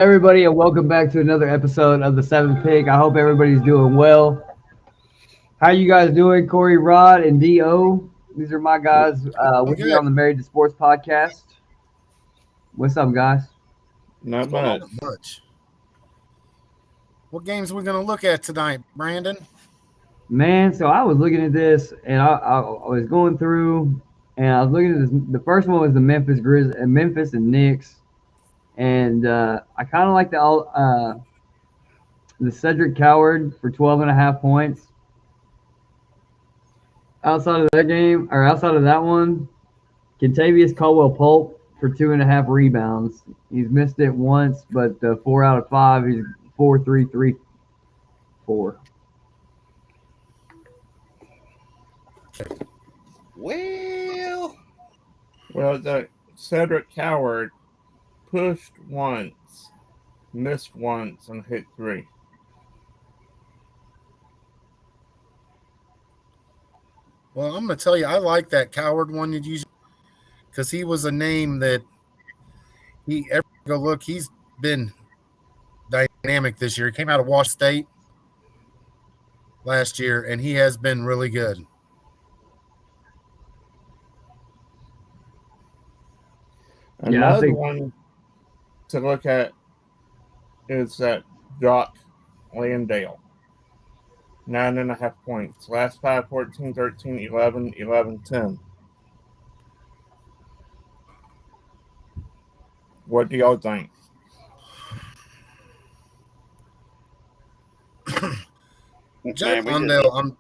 Everybody, and welcome back to another episode of the Seventh Pick. I hope everybody's doing well. How you guys doing, Corey, Rod, and Do? These are my guys I'm with me good. on the Married to Sports podcast. What's up, guys? Not What's going on? much. Not much. What games are we going to look at tonight, Brandon? Man, so I was looking at this, and I was going through, and I was looking at this. The first one was the Memphis and Knicks, and I kind of like the Cedric Coward for 12 and a half points. Outside of that game, or outside of that one, Kentavious Caldwell Pope for 2.5 rebounds. He's missed it once, but 4 out of 5, he's 4-3-3-4. Well, Well, the Cedric Coward pushed once, missed once, and hit three. I'm going to tell you, I like that Coward one you used because he was a name that he's been dynamic this year. He came out of Wash State last year, and he has been really good. Another one to look at is that Jock Landale. 9.5 points. Last 5, 14, 13, 11, 11, 10. What do y'all think? Jack Londale,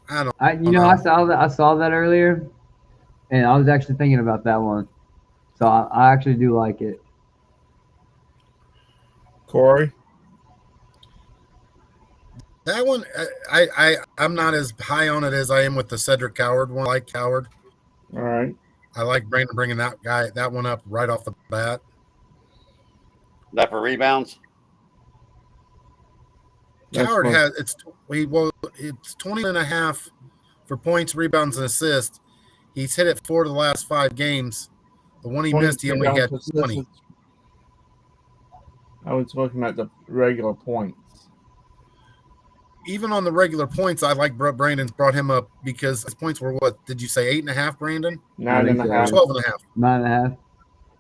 I saw that earlier, and I was actually thinking about that one. So I actually do like it. Corey? that one, I'm not as high on it as I am with the Cedric Coward one. I like Coward. All right. I like Brandon bringing that one up right off the bat. That for rebounds? Coward has it's 20 and a half for points, rebounds, and assists. He's hit it 4 of the last 5 games. The one he missed, he only had 20. I was looking at the regular points. Even on the regular points, I like Brandon's brought him up because his points were what? Did you say 8.5, Brandon? 9.5. 12.5. 9.5.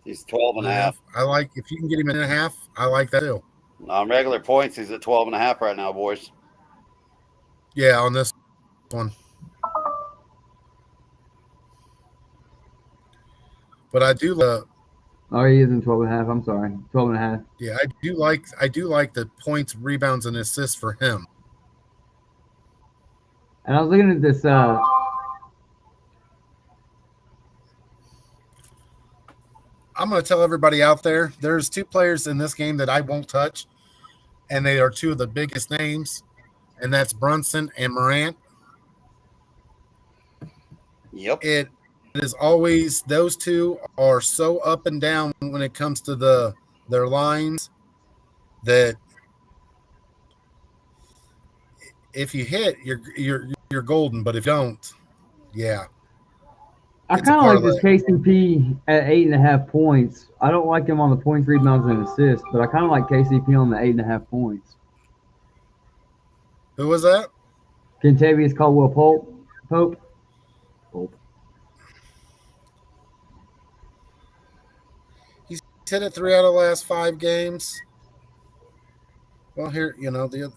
He's 12 and a half. I like if you can get him in a half. I like that too. On regular points, he's at 12 and a half right now, boys. Yeah, on this one. But I do Oh, he isn't 12.5. I'm sorry. 12.5. yeah, I do like the points, rebounds, and assists for him. And I was looking at this. I'm going to tell everybody out there, there's 2 players in this game that I won't touch, and they are 2 of the biggest names, and that's Brunson and Morant. Yep. It is always, those 2 are so up and down when it comes to their lines that if you hit, you're golden, but if you don't, yeah. I kind of like this KCP at 8.5 points. I don't like him on the points, rebounds, and assists, but I kind of like KCP on the 8.5 points. Who was that? Kentavious Caldwell Pope. He's hit it 3 out of the last 5 games. Well, here, the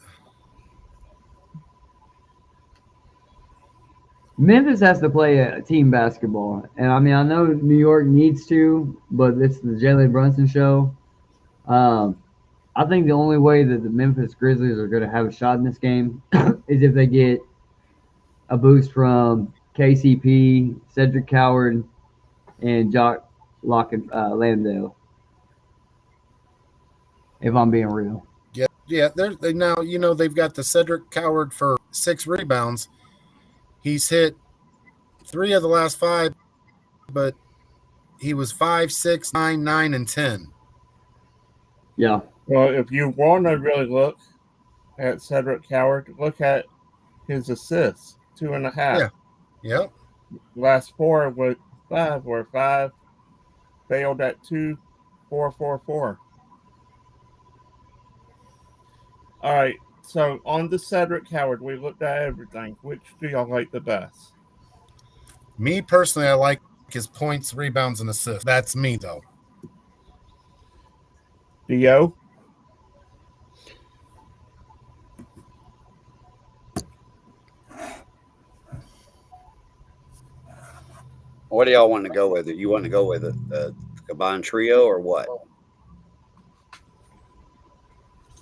Memphis has to play a team basketball, and I mean I know New York needs to, but it's the Jalen Brunson show. I think the only way that the Memphis Grizzlies are going to have a shot in this game is if they get a boost from KCP, Cedric Coward, and Jock Landale. If I'm being real. Yeah. They now they've got the Cedric Coward for 6 rebounds. He's hit 3 of the last 5, but he was 5, 6, 9, 9, and 10. Yeah. Well, if you want to really look at Cedric Coward, look at his assists, 2.5. Yeah. Yep. Last 4 with 5 failed at 2, 4, 4, 4. All right. So on the Cedric Howard, we looked at everything. Which do y'all like the best? Me personally, I like his points, rebounds, and assists. That's me though. Dio? What do y'all want to go with? You want to go with a combined trio or what?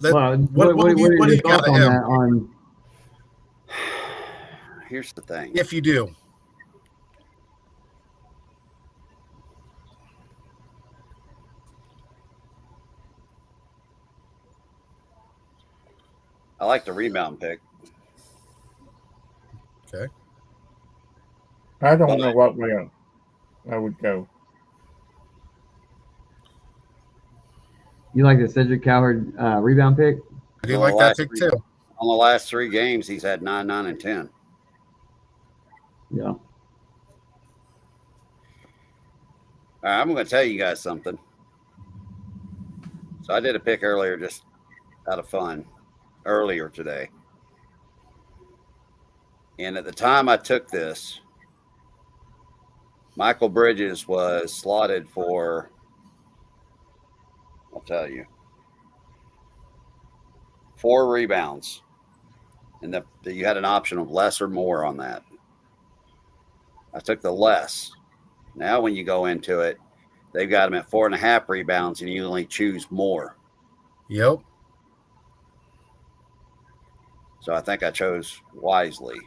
Well, what what do you are your got thoughts of on him? that? On Here's the thing. If you do, I like the rebound pick. okay. I don't know what way I would go. you like the Cedric Coward rebound pick? I do On like the that last pick three- too. On the last 3 games, he's had 9, 9, and 10. Yeah. All right, I'm going to tell you guys something. So I did a pick earlier just out of fun earlier today. And at the time I took this, Michael Bridges was slotted for, I'll tell you, 4 rebounds. And that you had an option of less or more on that. I took the less. Now when you go into it, they've got him at 4.5 rebounds and you only choose more. Yep. So I think I chose wisely.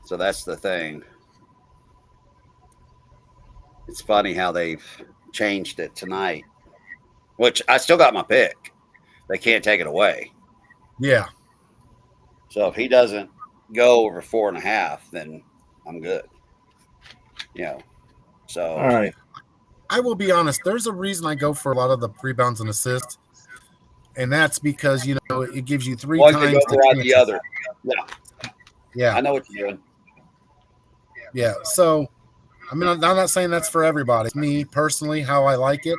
So that's the thing. It's funny how they've changed it tonight, which I still got my pick. They can't take it away. Yeah. So if he doesn't go over 4.5, then I'm good. You know, so All right. I will be honest. There's a reason I go for a lot of the rebounds and assists, and that's because it gives you 3 one could times go right the chances. other. Yeah, Yeah. I know what you're doing. Yeah. So, I mean, I'm not saying that's for everybody. It's me personally, how I like it,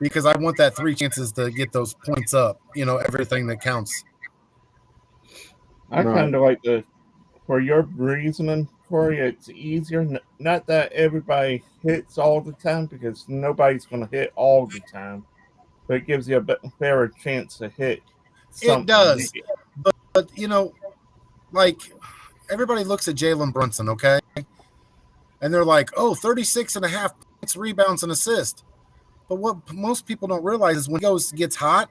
because I want that 3 chances to get those points up. Everything that counts. I Right. kind of like for your reasoning, Corey, it's easier. Not that everybody hits all the time, because nobody's going to hit all the time, but it gives you a better chance to hit something. It does. But like everybody looks at Jalen Brunson, okay? And they're like, 36.5 points, rebounds, and assists. But what most people don't realize is when he gets hot,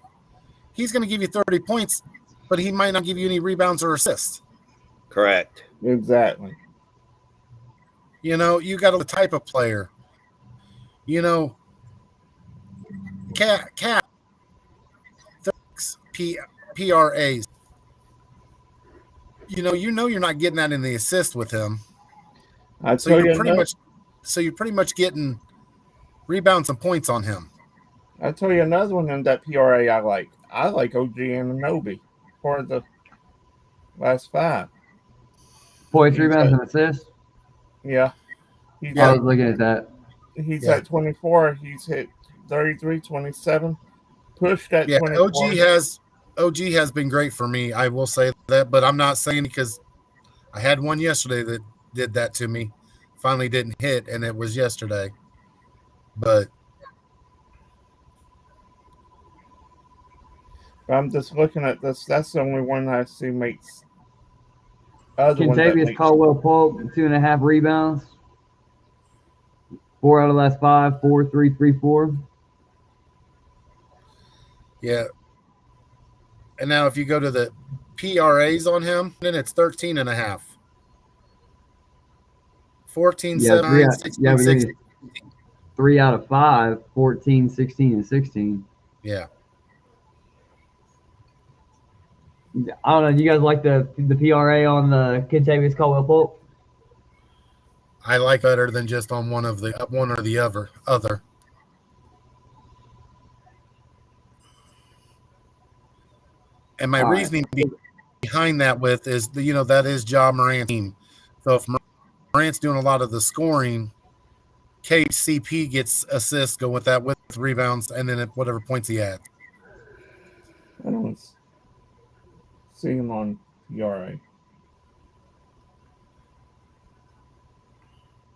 he's going to give you 30 points, but he might not give you any rebounds or assists. Correct. Exactly. You got a type of player. Cat, PRAs. You're not getting that in the assist with him. So you're pretty much getting rebounds and points on him. I'll tell you another one in that PRA I like. I like OG Anunoby for the last 5. Points, rebounds, and assists. Yeah. I was looking at that. He's at 24. He's hit 33, 27. Pushed at 24. OG has been great for me. I will say that, but I'm not saying because I had one yesterday that did that to me. Finally didn't hit, and it was yesterday. But I'm just looking at this. That's the only one I see makes. Kentavious Caldwell Pope, 2.5 rebounds. 4 out of the last 5. 4, 3, 3, 4. yeah. And now if you go to the PRAs on him, then it's 13.5. 14, 7, 16, 16. 3 out of 5, 14, 16, and 16. Yeah. I don't know. You guys like the PRA on the Kentavious Caldwell Pope? I like better than just on one or the other. And my reasoning behind that is that is Ja Morant's team. So if Morant's doing a lot of the scoring, KCP gets assists, go with that with rebounds, and then whatever points he adds. I don't see him on PRA.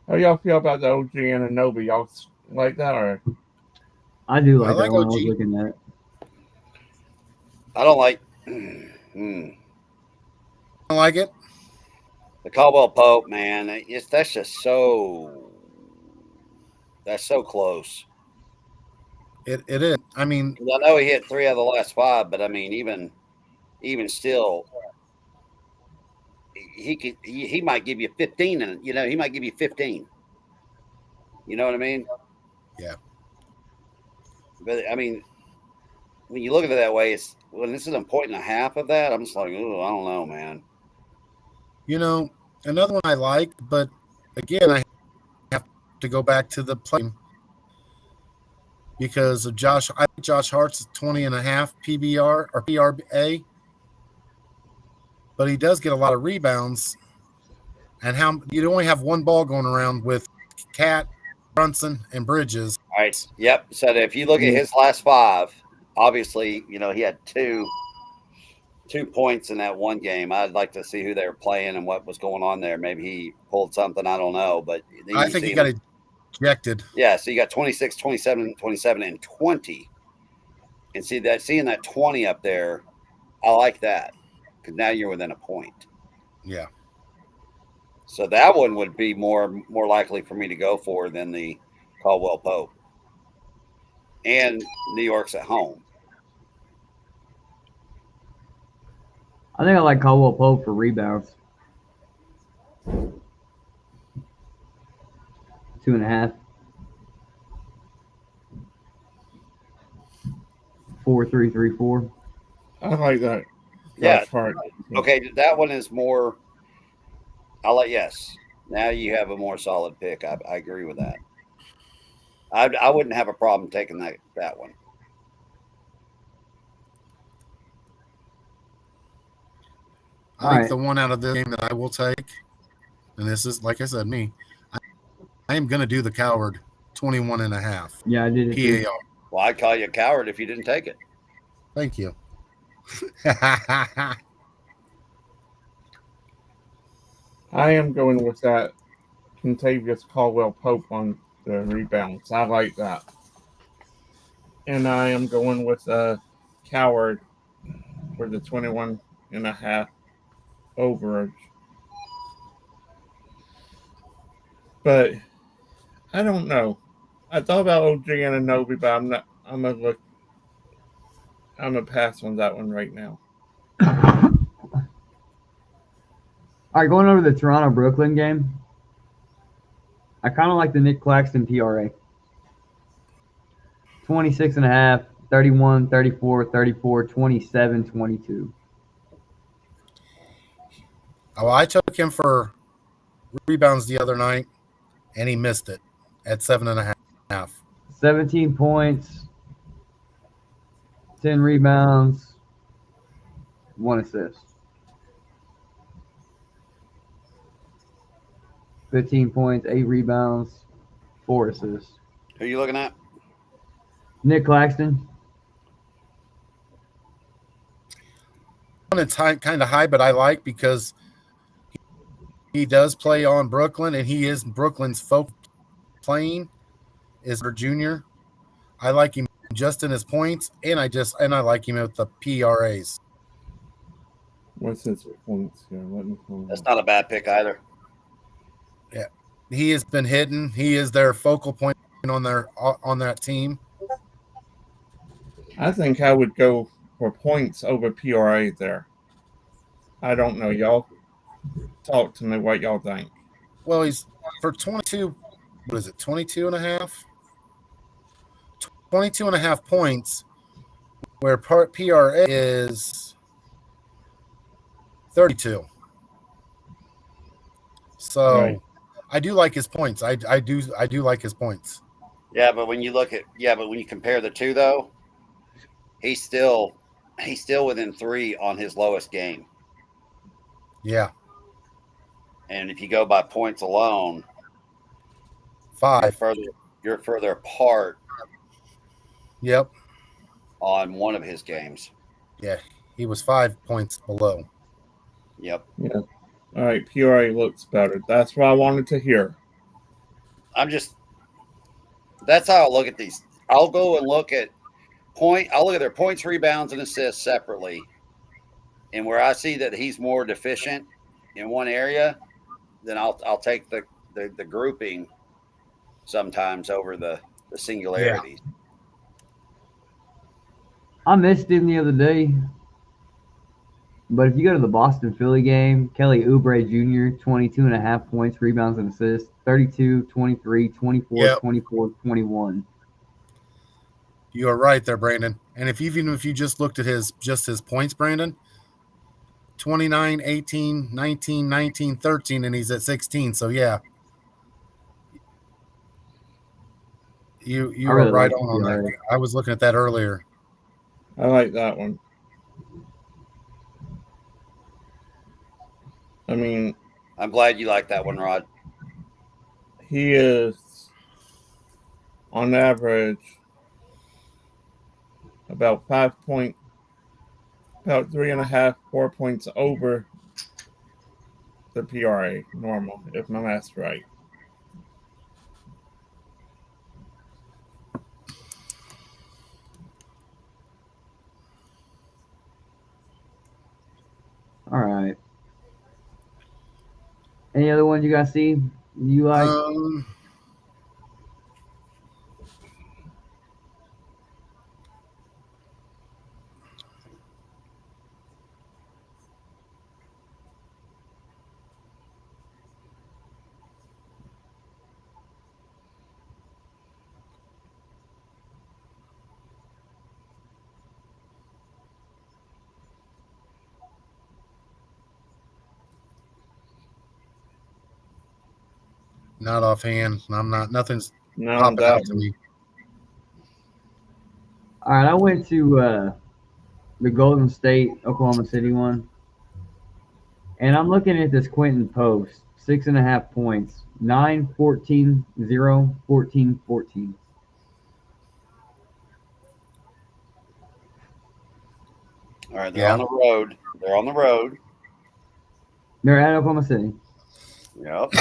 How y'all feel about the OG Anunoby? Y'all like that, or I do I like like that one. I was OG. looking at it. I don't like I like it. the Caldwell Pope, man. That's so close. It is. I mean, I know he hit 3 out of the last 5, but I mean, even still, he might give you 15, and he might give you 15. You know what I mean? Yeah. But I mean, when you look at it that way, it's when this is a point and a half of that. I'm just like, oh, I don't know, man. Another one I like, but again, I have to go back to the play because of Josh. I think Josh Hart's 20.5 PBR or PRA, but he does get a lot of rebounds. And how you only have one ball going around with Cat, Brunson, and Bridges. All right. Yep. So if you look at his last 5, obviously, he had 2 points in that one game. I'd like to see who they were playing and what was going on there. Maybe he pulled something. I don't know. But I think he got ejected. Yeah. So you got 26, 27, 27, and 20. And seeing that 20 up there, I like that because now you're within a point. Yeah. So that one would be more likely for me to go for than the Caldwell Pope. And New York's at home. I think I like Caldwell Pope for rebounds. 2.5. 4-3-3-4. I like that. Yeah. Josh Hart. Okay, that one is more. Yes. Now you have a more solid pick. I agree with that. I wouldn't have a problem taking that one. I think the one out of this game that I will take, and this is, like I said, me, I am going to do the Coward 21.5. Yeah, I did it. PAR. Well, I'd call you a coward if you didn't take it. Thank you. I am going with that Contavious Caldwell Pope on the rebounds. I like that. And I am going with Coward for the 21.5 overage. But I don't know. I thought about OG Anunoby, but I'm not. I'm gonna pass on that one right now. All right, going over the Toronto-Brooklyn game. I kind of like the Nick Claxton PRA. 26.5, 31, 34, 34, 27, 22. Well, I took him for rebounds the other night, and he missed it at 7.5. 17 points, 10 rebounds, 1 assist. 15 points, 8 rebounds, 4 assists. Who are you looking at? Nick Claxton. It's kind of high, but I like because he does play on Brooklyn, and he is Brooklyn's folk playing is her junior. I like him just in his points, and I like him with the PRAs. What's his points here? That's not a bad pick either. Yeah, he has been hitting. He is their focal point on that team. I think I would go for points over PRA there. I don't know. Y'all talk to me what y'all think. Well, he's for 22. What is it? 22.5? 22.5 points, where PRA is 32. So Right. I do like his points. I do like his points. Yeah, but when you compare the two though, he's still within 3 on his lowest game. Yeah. And if you go by points alone, 5. you're further apart Yep. on one of his games. Yeah, he was 5 points below. Yep. Yeah. All right, PRA looks better. That's what I wanted to hear. That's how I look at these. I'll go and look at I'll look at their points, rebounds, and assists separately. And where I see that he's more deficient in one area, then I'll take the grouping sometimes over the singularities. I missed him the other day. But if you go to the Boston Philly game, Kelly Oubre Jr., 22.5 points, rebounds, and assists, 32, 23, 24, Yep. 24, 21. You are right there, Brandon. And even if you just looked at his points, Brandon, 29, 18, 19, 19, 13, and he's at 16. So yeah. You I were really right like on PRA. that. I was looking at that earlier. I like that one. I mean, I'm glad you like that one, Rod. he is on average about 3.5, 4 points over the PRA normal, if my math's right. All right. Any other ones you guys see you like? Not offhand. Nothing's No, popping that out to me. All right. I went to the Golden State, Oklahoma City one. And I'm looking at this Quentin Post, 6.5 points, 9, 14, 0, 14, 14. All right, they're on the road. They're on the road. They're at Oklahoma City. Yep.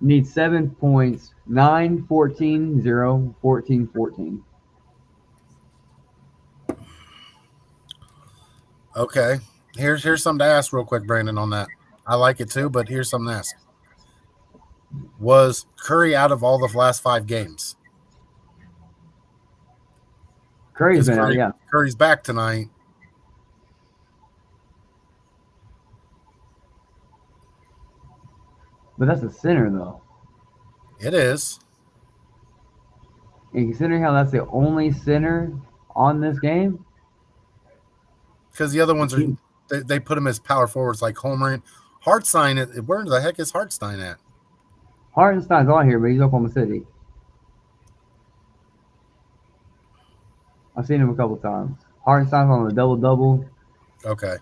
Need 7 points, 9, 14, 0, 14, 14. Okay. Here's something to ask real quick, Brandon, on that. I like it too, but here's something to ask. Was Curry out of all the last 5 games? Curry's been out, yeah. Curry's back tonight. But that's a center, though. It is. And considering how that's the only center on this game, because the other ones are they put him as power forwards like Holmgren. Hartenstein, where the heck is Hartenstein at? Hartenstein's on here, but he's Oklahoma City. I've seen him a couple times. Hartenstein's on the double-double. Okay.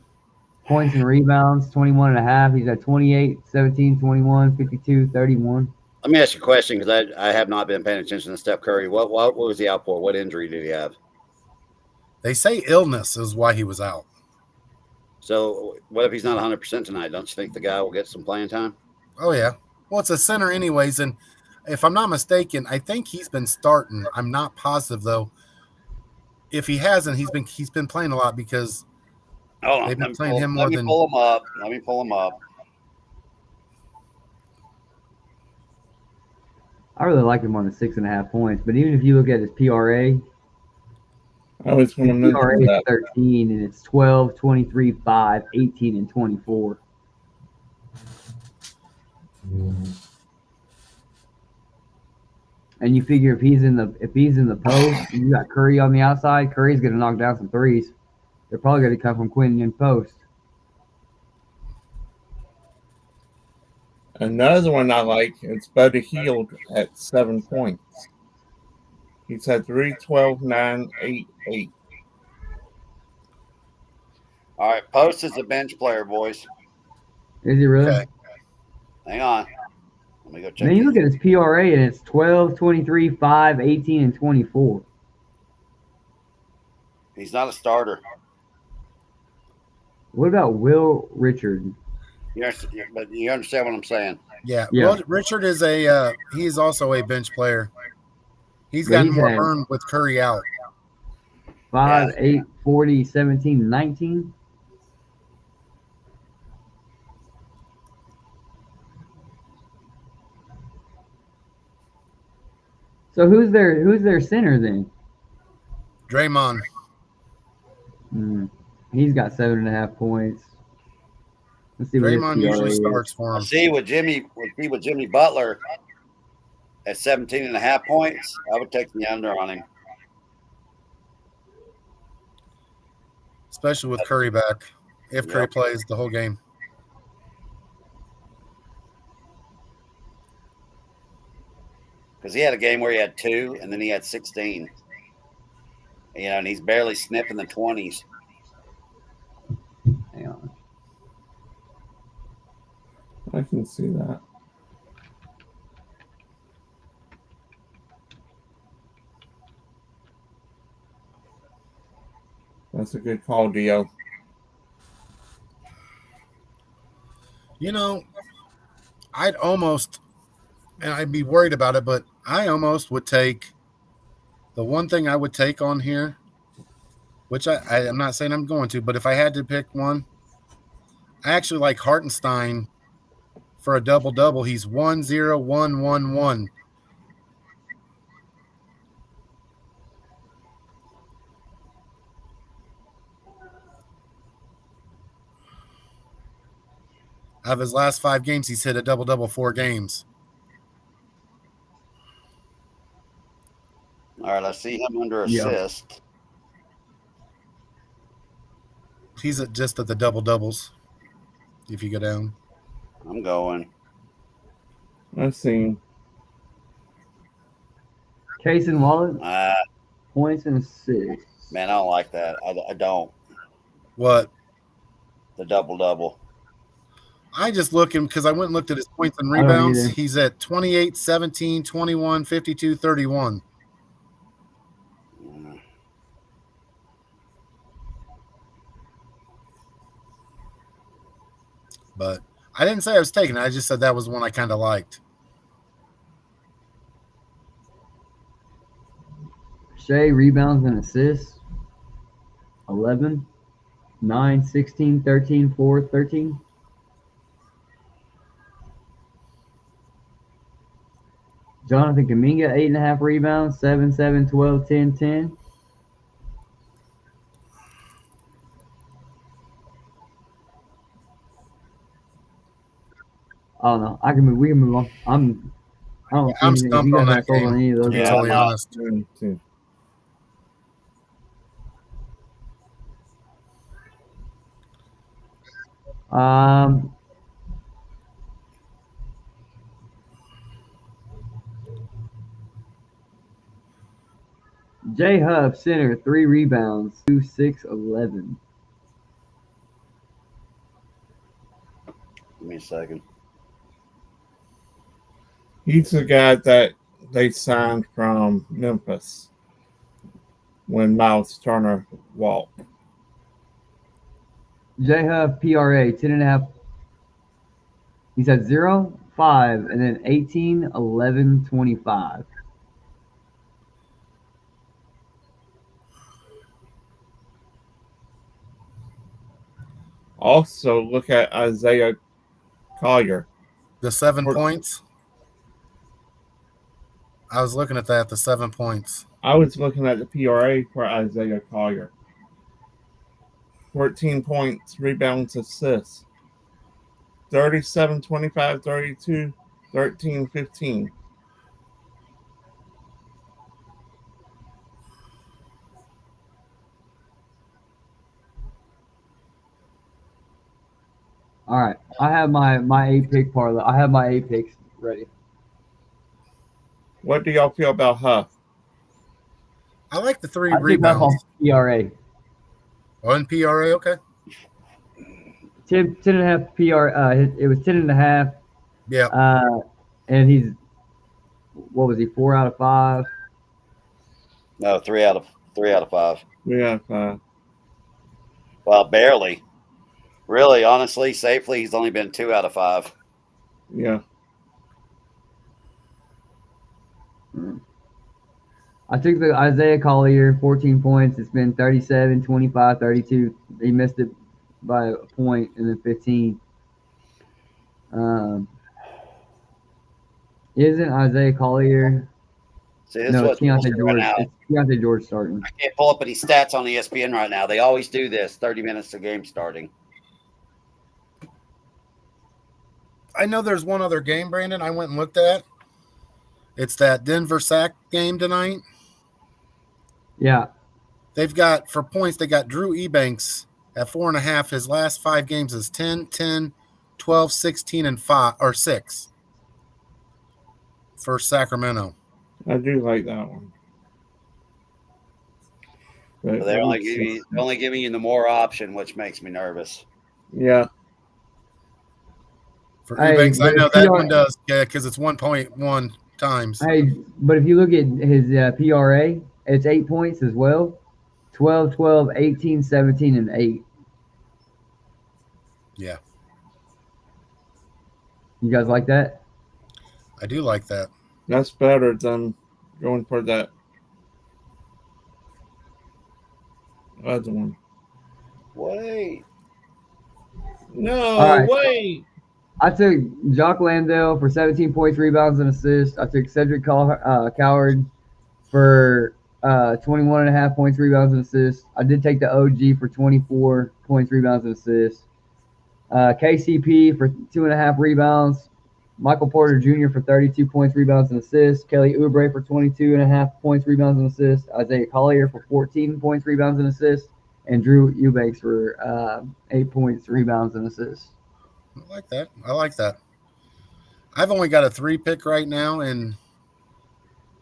Points and rebounds, 21.5. He's at 28, 17, 21, 52, 31. Let me ask you a question because I have not been paying attention to Steph Curry. What was he out for? What injury did he have? They say illness is why he was out. So what if he's not 100% tonight? Don't you think the guy will get some playing time? Oh, yeah. Well, it's a center anyways, and if I'm not mistaken, I think he's been starting. I'm not positive, though. If he hasn't, he's been playing a lot because they've been playing him more than... Let me pull him up. I really like him on the 6.5 points, but even if you look at his PRA, I was going to his PRA mention is that. 13, and it's 12, 23, 5, 18, and 24. And you figure if he's in the post, and you got Curry on the outside, Curry's going to knock down some threes. They're probably going to come from Quentin in post. Another one I like is Buddy Hield at 7 points. He's had 3, 12, 9, 8, 8. All right, Post is a bench player, boys. Is he really? Okay. Hang on. Let me go check. Then you look at his PRA, and it's 12, 23, 5, 18, and 24. He's not a starter. What about Will Richard? But you understand what I'm saying? Yeah. Yeah. Well, Richard is he's also a bench player. He's But gotten he's more had burn with Curry out. 5, 8, 40, 17, 19. So who's their center then? Draymond. He's got 7.5 points. Let's see what his Draymond PRA usually is. starts for I him. see with Jimmy Butler at 17.5 points, I would take the under on him. Especially with Curry back. If Curry plays the whole game. Because he had a game where he had 2 and then he had 16. And he's barely sniffing the 20s. Hang on. I can see that. That's a good call, Dio. I'd almost, and I'd be worried about it, but I almost would take the one thing I would take on here, which I'm not saying I'm going to, but if I had to pick one, I actually like Hartenstein for a double-double. He's 1-0-1-1-1. Out of his last 5 games, he's hit a double-double 4 games. All right, I see him under Yeah. assist. He's just at the double-doubles if you go down. I'm going. I've seen. Case and Wallet, Uh, points and assists. man, I don't like that. I don't. What? The double-double. I just look him because I went and looked at his points and I don't rebounds. either. He's at 28, 17, 21, 52, 31. But I didn't say I was taking it. I just said that was one I kind of liked. Shea, rebounds and assists. 11, 9, 16, 13, 4, 13. Jonathan Kuminga, 8.5 rebounds, 7, 7, 12, 10, 10. I don't know. We can move on. I don't I'm see anything. stumped You guys on not that sold on game, any of those. to be Yeah, totally I'm not. honest. Too. Jay Huff, center, 3 rebounds, 2, 6, 11. Give me a second. He's the guy that they signed from Memphis when Miles Turner walked. Jay Huff, PRA, 10.5. He's at 0, 5, and then 18, 11, 25. Also, look at Isaiah Collier. The 7 points. I was looking at that, the 7 points. I was looking at the PRA for Isaiah Collier. 14 points, rebounds, assists. 37, 25, 32, 13, 15. All right. I have my 8 pick parlay. I have my 8 picks ready. What do y'all feel about Huff? I like the 3 I picked Huff on rebounds. PRA. On PRA, okay. 10.5 PR. It was 10.5. Yeah. And he's, what was he? 4 out of 5. No, 3 out of 5. Yeah, Well, barely. Really, honestly, safely, he's only been 2 out of 5. Yeah. I took the Isaiah Collier, 14 points. It's been 37, 25, 32. He missed it by a point, and then 15. Isn't Isaiah Collier? See, this No, is it's what's bullshit Keontae right George. now. It's Keontae George starting. I can't pull up any stats on ESPN right now. They always do this 30 minutes to game starting. I know there's one other game, Brandon, I went and looked at. It's that Denver Sac game tonight. Yeah. They've got, for points, they got Drew Ebanks at 4.5. His last 5 games is 10, 10, 12, 16, and 5 or 6 for Sacramento. I do like that one. But But they're only giving you the more option, which makes me nervous. Yeah. For Hey, Ebanks, I but know if that you one are- does, yeah, because it's 1.1 times. Hey, but if you look at his PRA, it's 8 points as well. 12, 12, 18, 17, and 8. Yeah, You guys like that? I do like that. That's better than going for that other one. Wait. No, All right. wait. I took Jock Landale for 17 points, rebounds, and assists. I took Cedric Coward for 21.5 points, rebounds, and assists. I did take the OG for 24 points, rebounds, and assists. KCP for 2.5 rebounds. Michael Porter Jr. for 32 points, rebounds, and assists. Kelly Oubre for 22.5 points, rebounds, and assists. Isaiah Collier for 14 points, rebounds, and assists. And Drew Eubanks for 8 points, rebounds, and assists. I like that. I like that. I've only got a 3 pick right now, and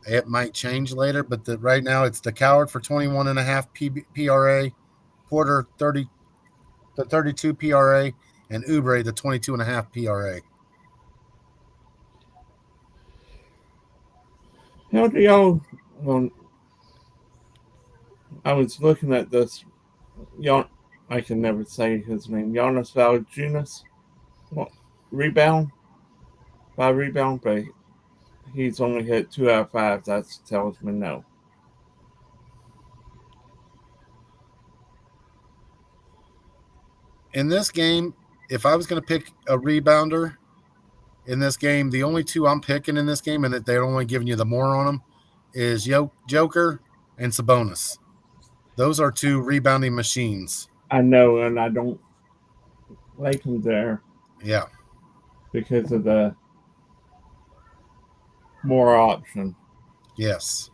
it might change later, but right now it's the Coward for 21.5 PRA, Porter 32 PRA, and Oubre the 22.5 PRA. How do y'all? I was looking at this. I can never say his name. Giannis Valanciunas. Rebound. By rebound, but he's only hit 2 out of 5. That tells me no. In this game, if I was going to pick a rebounder in this game, the only 2 I'm picking in this game, and that they're only giving you the more on them, is Joker and Sabonis. Those are 2 rebounding machines. I know, and I don't like him there Yeah. because of the more option. Yes.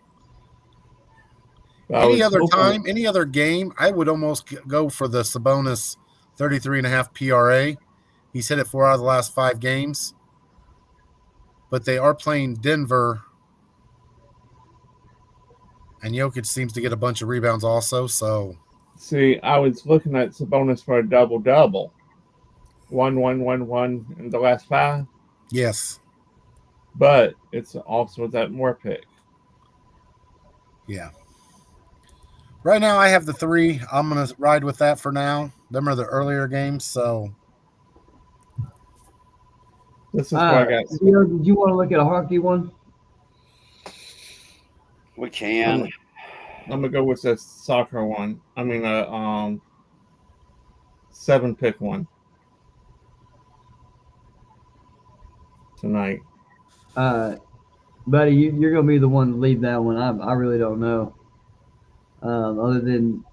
But Any other time, any other game, I would almost go for the Sabonis 33.5 PRA. He's hit it 4 out of the last 5 games. But they are playing Denver. And Jokic seems to get a bunch of rebounds also. So, See, I was looking at Sabonis for a double-double. 1, 1, 1, 1 in the last 5. yes. But it's also that more pick. Yeah. Right now, I have the 3. I'm going to ride with that for now. Them are the earlier games. So, This is what I got. Did you want to look at a hockey one? We can. I'm gonna go with the soccer one. I mean, 7-pick one tonight. Buddy, you're going to be the one to lead that one. I really don't know. Other than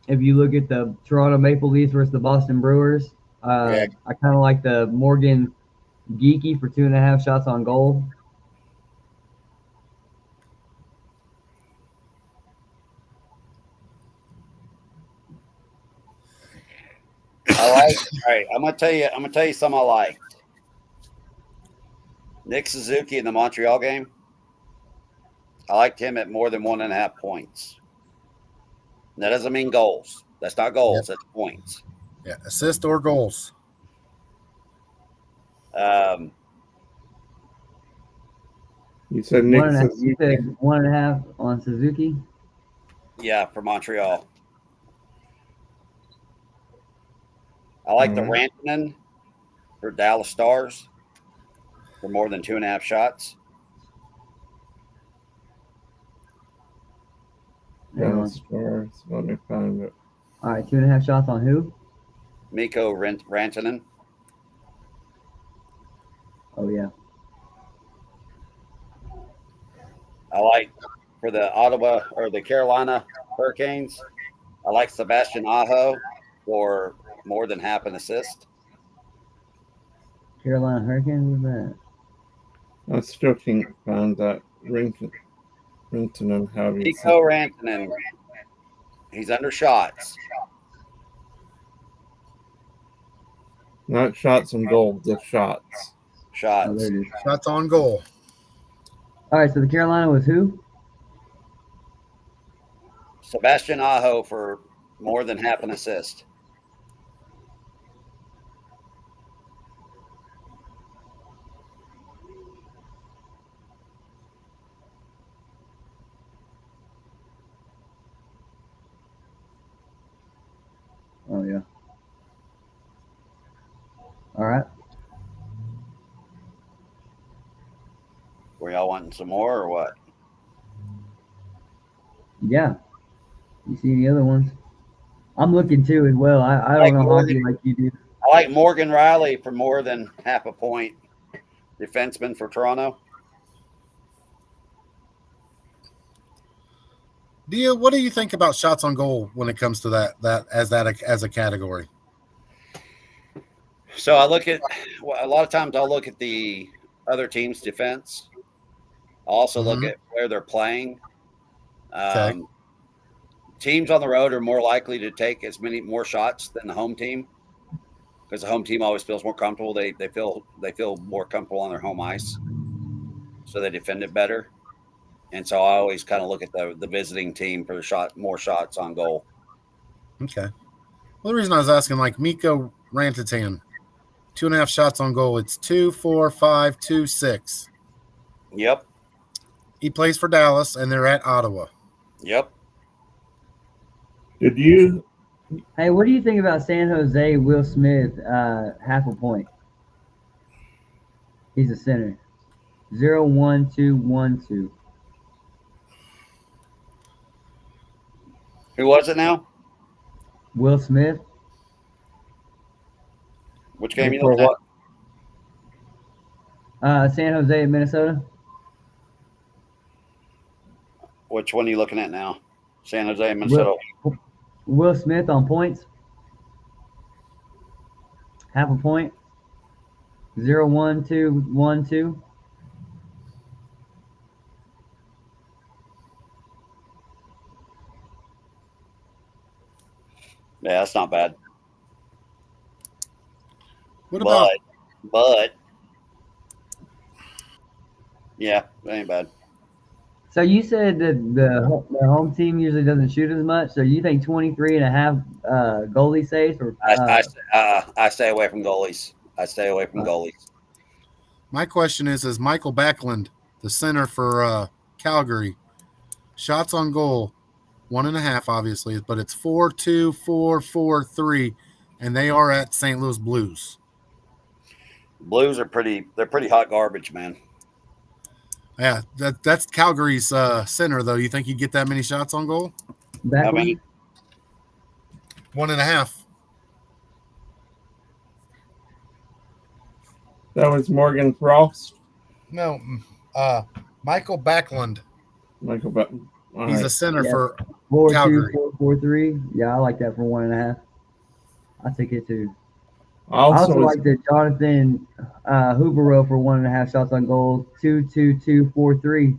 if you look at the Toronto Maple Leafs versus the Boston Brewers, Yeah. I kind of like the Morgan Geeky for 2.5 shots on goal. I like. All right, I'm gonna tell you something I like. Nick Suzuki in the Montreal game. I liked him at more than 1.5 points. That doesn't mean goals. That's not goals. That's points. yeah, assist or goals. You said Nick 1.5, Suzuki. you said 1.5 on Suzuki. Yeah, for Montreal. I like the All right. Rantanen for Dallas Stars for more than 2.5 shots. Hang on. Dallas Stars. Let me find it. All right, 2.5 shots on who? Mikko Rantanen. Oh yeah. I like for the Ottawa or the Carolina Hurricanes. I like Sebastian Aho for more than half an assist. Carolina Hurricanes, what's that? I still can't find that Rington and how do you say Mikko Rantanen. He's under shots. not shots on goal, just shots. Oh, Shots. there it is. Shots on goal. All right, so the Carolina was who? Sebastian Aho for more than half an assist. Oh yeah. All right. Were y'all wanting some more or what? Yeah. You see any other ones? I'm looking too as well. I Like don't know Morgan. hockey like you do. I like Morgan Riley for more than half a point. Defenseman for Toronto. Dia, what do you think about shots on goal when it comes to that as a category? So I look at a lot of times I'll look at the other team's defense. I also look Mhm. at where they're playing. Okay. Teams on the road are more likely to take as many more shots than the home team because the home team always feels more comfortable. They feel more comfortable on their home ice, so they defend it better. And so I always kind of look at the visiting team for more shots on goal. Okay. Well, the reason I was asking, like Mikko Rantanen, 2.5 shots on goal. It's 2, 4, 5, 2, 6. Yep. He plays for Dallas, and they're at Ottawa. Yep. Did you Hey, what do you think about San Jose Will Smith half a point? He's a center. 0-1-2-1-2. Who was it now? Will Smith. Which game you for looking at? what? San Jose, Minnesota. Which one are you looking at now? San Jose, Minnesota. Will Smith on points. Half a point. 0-1-2-1-2. Yeah, that's not bad. What about But yeah, that ain't bad. So you said that the home team usually doesn't shoot as much. So you think 23.5 goalie saves? Or I stay away from goalies. I stay away from goalies. my question is Michael Backlund, the center for Calgary, shots on goal, 1.5 obviously, but it's 4-2, 4-4-3, and they are at St. Louis Blues. Blues are they're pretty hot garbage, man. Yeah, that's Calgary's center though. You think he'd get that many shots on goal? Backlund? I mean, 1.5. That was Morgan Frost. No, Michael Backlund. Michael Button. All He's right. a center Yeah. for 4-2, Calgary. 4-4-3. Yeah, I like that for 1.5. I take it too. I Also, also like the Jonathan Huberto for 1.5 shots on goal. 2-2-2-4-3.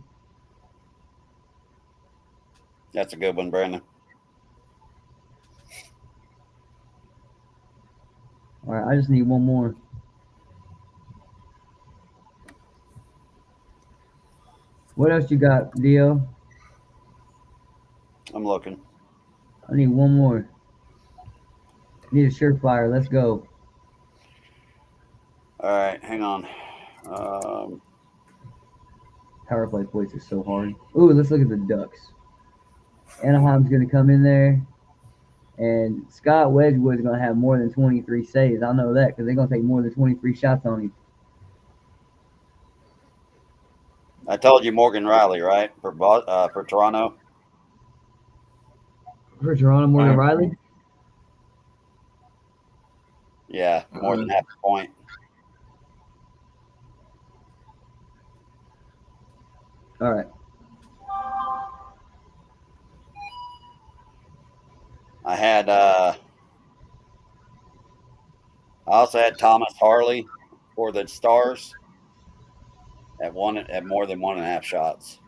that's a good one, Brandon. All right, I just need one more. What else you got, Dio? I'm looking. I need one more. Need a surefire. Let's go. All right, hang on. Power play points are so hard. Ooh, let's look at the Ducks. Anaheim's going to come in there. And Scott Wedgwood's going to have more than 23 saves. I know that because they're going to take more than 23 shots on him. I told you Morgan Riley, right? For Toronto. For Toronto, Morgan Riley? Yeah, more than half a point. All right. I also had Thomas Harley for the Stars at more than 1.5 shots.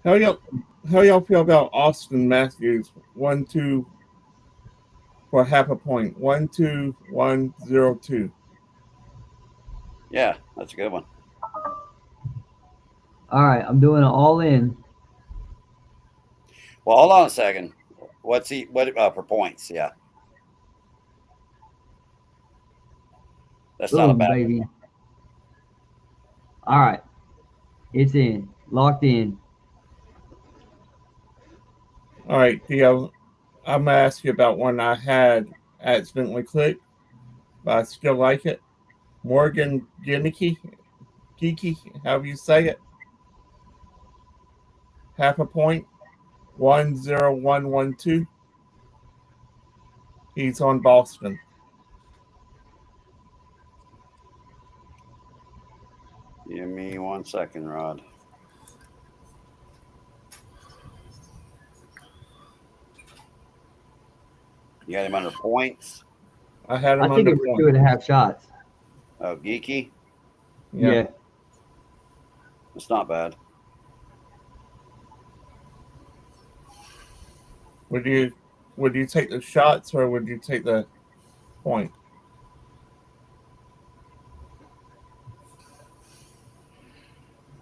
How y'all feel about Austin Matthews? 1-2 for half a point. 1-2-1-0-2. Yeah, that's a good one. All right, I'm doing an all-in. Well, hold on a second. What for points? Yeah, that's not a Boom, bad baby. All right, it's in, locked in. All right, Theo, I'm going to ask you about one I had accidentally clicked, but I still like it. Morgan Geeky, however you say it. Half a point. 1-0-1-1-2. He's on Boston. Give me 1 second, Rod. You got him under points? I had him I think under it was point. 2.5 shots. Oh, Geeky? Yeah. It's not bad. Would you take the shots or would you take the point?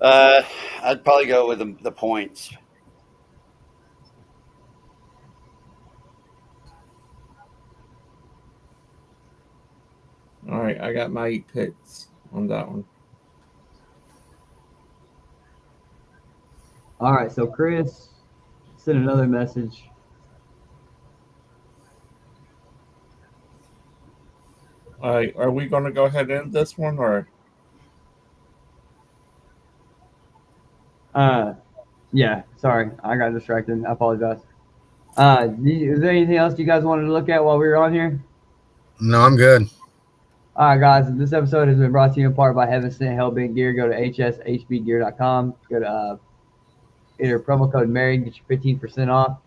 I'd probably go with the points. All right, I got my 8 picks on that one. All right, so Chris sent another message. All right, are we going to go ahead and end this one or? Yeah, sorry, I got distracted. I apologize. Is there anything else you guys wanted to look at while we were on here? No, I'm good. All right, guys, this episode has been brought to you in part by Heaven Sent Hellbent Gear. Go to hshbgear.com. Go to enter promo code MARRIED, get your 15% off.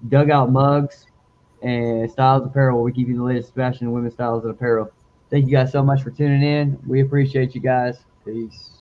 Dugout mugs and Styles Apparel, where we keep you the latest fashion and women's styles and apparel. Thank you guys so much for tuning in. We appreciate you guys. Peace.